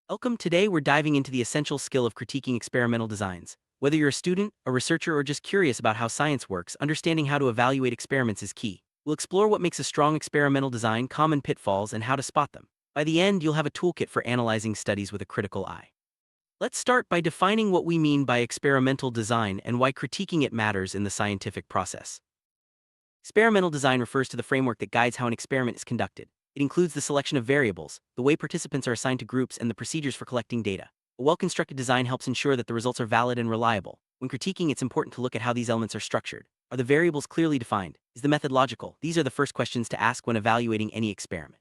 Welcome. Today we're diving into the essential skill of critiquing experimental designs. Whether you're a student, a researcher, or just curious about how science works, understanding how to evaluate experiments is key. We'll explore what makes a strong experimental design, common pitfalls, and how to spot them. By the end, you'll have a toolkit for analyzing studies with a critical eye. Let's start by defining what we mean by experimental design and why critiquing it matters in the scientific process. Experimental design refers to the framework that guides how an experiment is conducted. It includes the selection of variables, the way participants are assigned to groups, and the procedures for collecting data. A well-constructed design helps ensure that the results are valid and reliable. When critiquing, it's important to look at how these elements are structured. Are the variables clearly defined? Is the method logical? These are the first questions to ask when evaluating any experiment.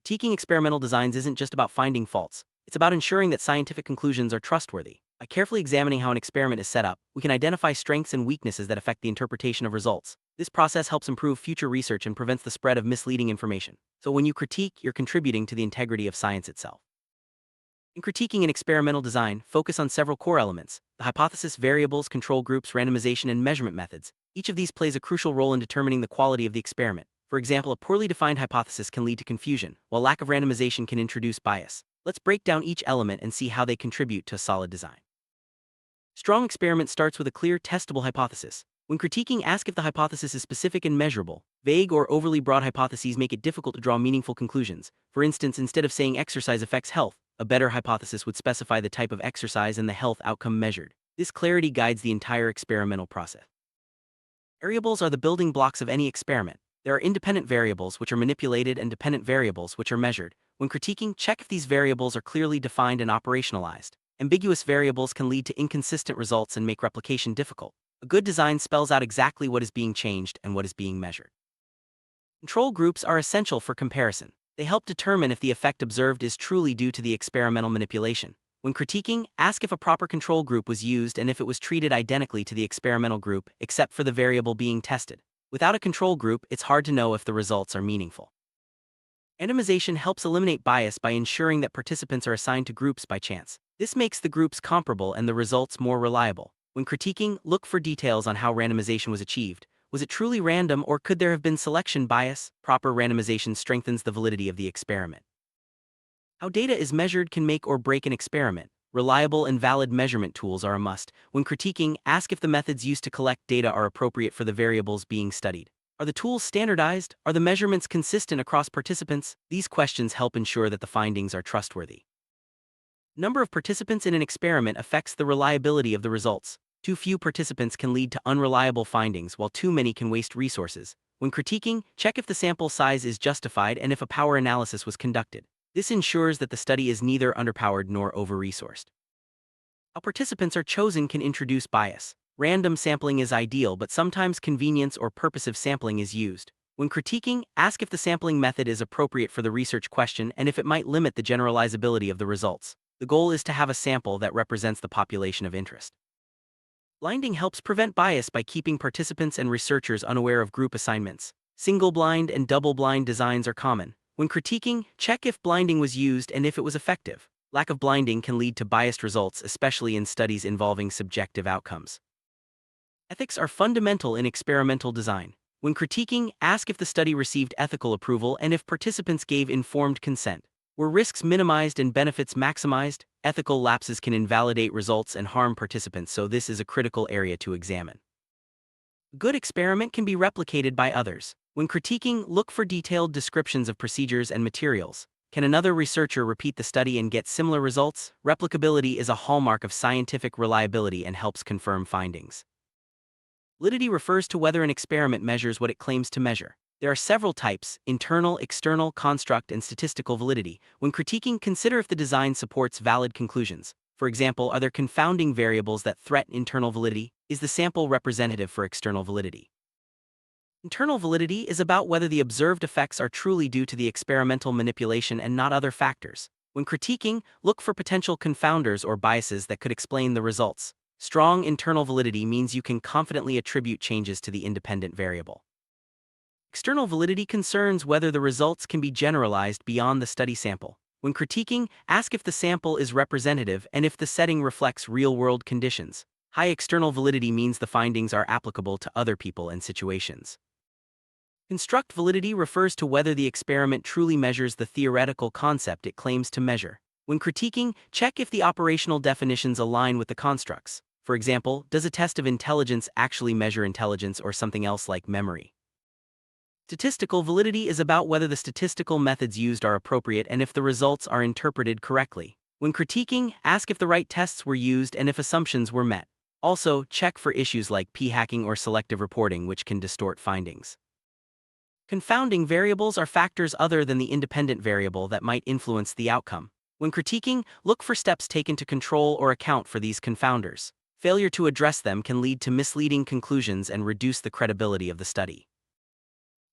Critiquing experimental designs isn't just about finding faults. It's about ensuring that scientific conclusions are trustworthy. By carefully examining how an experiment is set up, we can identify strengths and weaknesses that affect the interpretation of results. This process helps improve future research and prevents the spread of misleading information. So when you critique, you're contributing to the integrity of science itself. In critiquing an experimental design, focus on several core elements: the hypothesis, variables, control groups, randomization, and measurement methods. Each of these plays a crucial role in determining the quality of the experiment. For example, a poorly defined hypothesis can lead to confusion, while lack of randomization can introduce bias. Let's break down each element and see how they contribute to a solid design. Strong experiment starts with a clear, testable hypothesis. When critiquing, ask if the hypothesis is specific and measurable. Vague or overly broad hypotheses make it difficult to draw meaningful conclusions. For instance, instead of saying exercise affects health, a better hypothesis would specify the type of exercise and the health outcome measured. This clarity guides the entire experimental process. Variables are the building blocks of any experiment. There are independent variables which are manipulated and dependent variables which are measured. When critiquing, check if these variables are clearly defined and operationalized. Ambiguous variables can lead to inconsistent results and make replication difficult. A good design spells out exactly what is being changed and what is being measured. Control groups are essential for comparison. They help determine if the effect observed is truly due to the experimental manipulation. When critiquing, ask if a proper control group was used and if it was treated identically to the experimental group, except for the variable being tested. Without a control group, it's hard to know if the results are meaningful. Randomization helps eliminate bias by ensuring that participants are assigned to groups by chance. This makes the groups comparable and the results more reliable. When critiquing, look for details on how randomization was achieved. Was it truly random, or could there have been selection bias? Proper randomization strengthens the validity of the experiment. How data is measured can make or break an experiment. Reliable and valid measurement tools are a must. When critiquing, ask if the methods used to collect data are appropriate for the variables being studied. Are the tools standardized? Are the measurements consistent across participants? These questions help ensure that the findings are trustworthy. Number of participants in an experiment affects the reliability of the results. Too few participants can lead to unreliable findings, while too many can waste resources. When critiquing, check if the sample size is justified and if a power analysis was conducted. This ensures that the study is neither underpowered nor over-resourced. How participants are chosen can introduce bias. Random sampling is ideal, but sometimes convenience or purposive sampling is used. When critiquing, ask if the sampling method is appropriate for the research question and if it might limit the generalizability of the results. The goal is to have a sample that represents the population of interest. Blinding helps prevent bias by keeping participants and researchers unaware of group assignments. Single-blind and double-blind designs are common. When critiquing, check if blinding was used and if it was effective. Lack of blinding can lead to biased results, especially in studies involving subjective outcomes. Ethics are fundamental in experimental design. When critiquing, ask if the study received ethical approval and if participants gave informed consent. Were risks minimized and benefits maximized? Ethical lapses can invalidate results and harm participants, so this is a critical area to examine. A good experiment can be replicated by others. When critiquing, look for detailed descriptions of procedures and materials. Can another researcher repeat the study and get similar results? Replicability is a hallmark of scientific reliability and helps confirm findings. Validity refers to whether an experiment measures what it claims to measure. There are several types: internal, external, construct, and statistical validity. When critiquing, consider if the design supports valid conclusions. For example, are there confounding variables that threaten internal validity? Is the sample representative for external validity? Internal validity is about whether the observed effects are truly due to the experimental manipulation and not other factors. When critiquing, look for potential confounders or biases that could explain the results. Strong internal validity means you can confidently attribute changes to the independent variable. External validity concerns whether the results can be generalized beyond the study sample. When critiquing, ask if the sample is representative and if the setting reflects real-world conditions. High external validity means the findings are applicable to other people and situations. Construct validity refers to whether the experiment truly measures the theoretical concept it claims to measure. When critiquing, check if the operational definitions align with the constructs. For example, does a test of intelligence actually measure intelligence or something else like memory? Statistical validity is about whether the statistical methods used are appropriate and if the results are interpreted correctly. When critiquing, ask if the right tests were used and if assumptions were met. Also, check for issues like p-hacking or selective reporting, which can distort findings. Confounding variables are factors other than the independent variable that might influence the outcome. When critiquing, look for steps taken to control or account for these confounders. Failure to address them can lead to misleading conclusions and reduce the credibility of the study.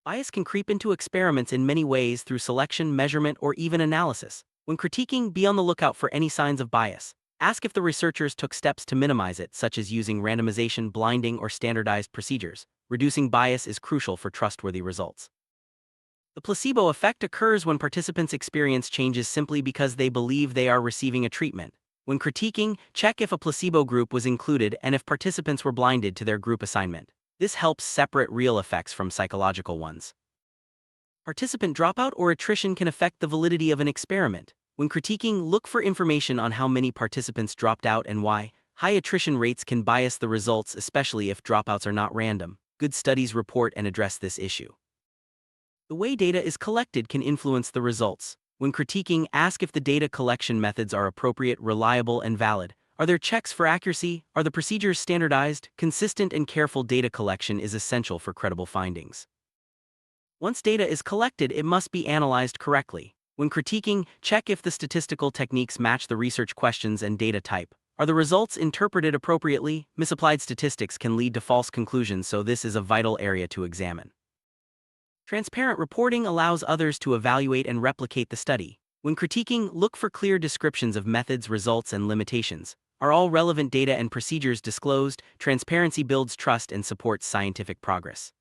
Bias can creep into experiments in many ways through selection, measurement, or even analysis. When critiquing, be on the lookout for any signs of bias. Ask if the researchers took steps to minimize it, such as using randomization, blinding, or standardized procedures. Reducing bias is crucial for trustworthy results. The placebo effect occurs when participants experience changes simply because they believe they are receiving a treatment. When critiquing, check if a placebo group was included and if participants were blinded to their group assignment. This helps separate real effects from psychological ones. Participant dropout or attrition can affect the validity of an experiment. When critiquing, look for information on how many participants dropped out and why. High attrition rates can bias the results, especially if dropouts are not random. Good studies report and address this issue. The way data is collected can influence the results. When critiquing, ask if the data collection methods are appropriate, reliable, and valid. Are there checks for accuracy? Are the procedures standardized? Consistent and careful data collection is essential for credible findings. Once data is collected, it must be analyzed correctly. When critiquing, check if the statistical techniques match the research questions and data type. Are the results interpreted appropriately? Misapplied statistics can lead to false conclusions, so this is a vital area to examine. Transparent reporting allows others to evaluate and replicate the study. When critiquing, look for clear descriptions of methods, results, and limitations. Are all relevant data and procedures disclosed? Transparency builds trust and supports scientific progress.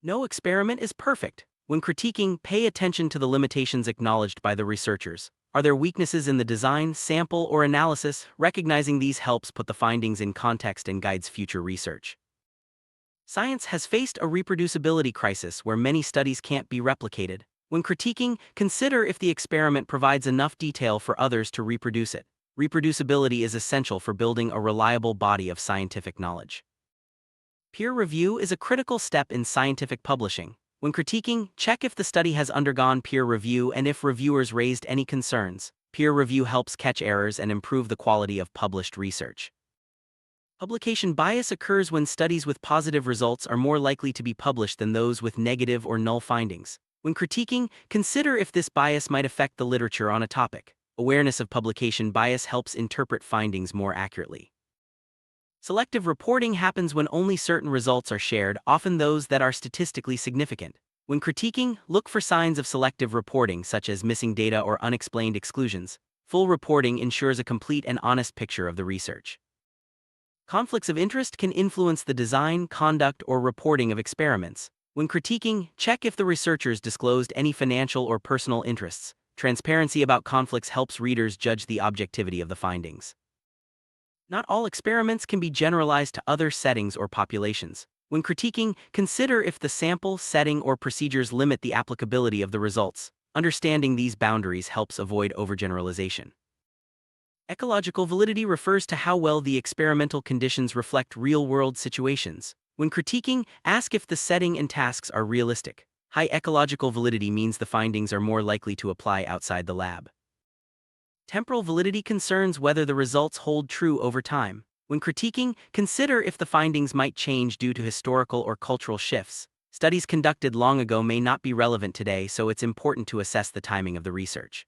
No experiment is perfect. When critiquing, pay attention to the limitations acknowledged by the researchers. Are there weaknesses in the design, sample, or analysis? Recognizing these helps put the findings in context and guides future research. Science has faced a reproducibility crisis where many studies can't be replicated. When critiquing, consider if the experiment provides enough detail for others to reproduce it. Reproducibility is essential for building a reliable body of scientific knowledge. Peer review is a critical step in scientific publishing. When critiquing, check if the study has undergone peer review and if reviewers raised any concerns. Peer review helps catch errors and improve the quality of published research. Publication bias occurs when studies with positive results are more likely to be published than those with negative or null findings. When critiquing, consider if this bias might affect the literature on a topic. Awareness of publication bias helps interpret findings more accurately. Selective reporting happens when only certain results are shared, often those that are statistically significant. When critiquing, look for signs of selective reporting such as missing data or unexplained exclusions. Full reporting ensures a complete and honest picture of the research. Conflicts of interest can influence the design, conduct, or reporting of experiments. When critiquing, check if the researchers disclosed any financial or personal interests. Transparency about conflicts helps readers judge the objectivity of the findings. Not all experiments can be generalized to other settings or populations. When critiquing, consider if the sample, setting, or procedures limit the applicability of the results. Understanding these boundaries helps avoid overgeneralization. Ecological validity refers to how well the experimental conditions reflect real-world situations. When critiquing, ask if the setting and tasks are realistic. High ecological validity means the findings are more likely to apply outside the lab. Temporal validity concerns whether the results hold true over time. When critiquing, consider if the findings might change due to historical or cultural shifts. Studies conducted long ago may not be relevant today, so it's important to assess the timing of the research.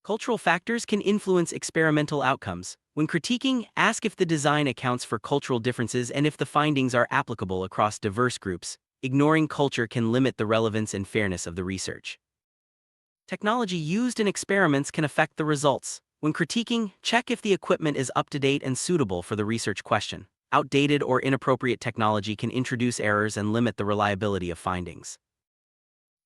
Cultural factors can influence experimental outcomes. When critiquing, ask if the design accounts for cultural differences and if the findings are applicable across diverse groups. Ignoring culture can limit the relevance and fairness of the research. Technology used in experiments can affect the results. When critiquing, check if the equipment is up-to-date and suitable for the research question. Outdated or inappropriate technology can introduce errors and limit the reliability of findings.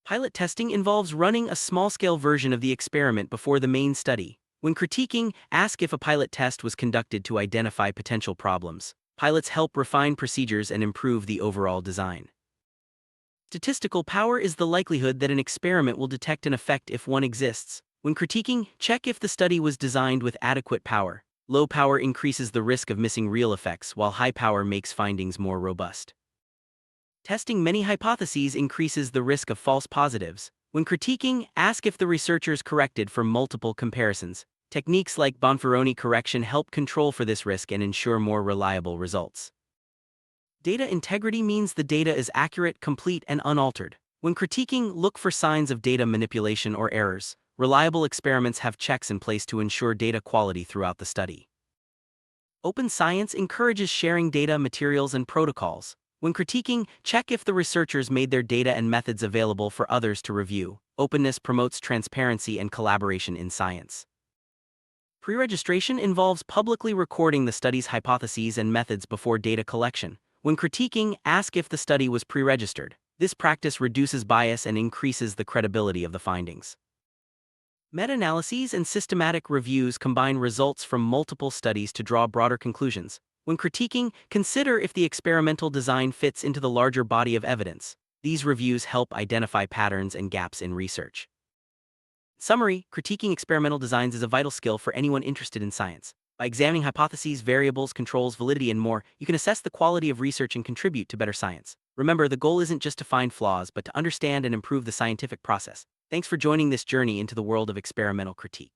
Pilot testing involves running a small-scale version of the experiment before the main study. When critiquing, ask if a pilot test was conducted to identify potential problems. Pilots help refine procedures and improve the overall design. Statistical power is the likelihood that an experiment will detect an effect if one exists. When critiquing, check if the study was designed with adequate power. Low power increases the risk of missing real effects, while high power makes findings more robust. Testing many hypotheses increases the risk of false positives. When critiquing, ask if the researchers corrected for multiple comparisons. Techniques like Bonferroni correction help control for this risk and ensure more reliable results. Data integrity means the data is accurate, complete, and unaltered. When critiquing, look for signs of data manipulation or errors. Reliable experiments have checks in place to ensure data quality throughout the study. Open science encourages sharing data, materials, and protocols. When critiquing, check if the researchers made their data and methods available for others to review. Openness promotes transparency and collaboration in science. Pre-registration involves publicly recording the study's hypotheses and methods before data collection. When critiquing, ask if the study was pre-registered. This practice reduces bias and increases the credibility of the findings. Meta-analyses and systematic reviews combine results from multiple studies to draw broader conclusions. When critiquing, consider if the experimental design fits into the larger body of evidence. These reviews help identify patterns and gaps in research. Summary: critiquing experimental designs is a vital skill for anyone interested in science. By examining hypotheses, variables, controls, validity, and more, you can assess the quality of research and contribute to better science. Remember, the goal isn't just to find flaws, but to understand and improve the scientific process. Thanks for joining this journey into the world of experimental critique.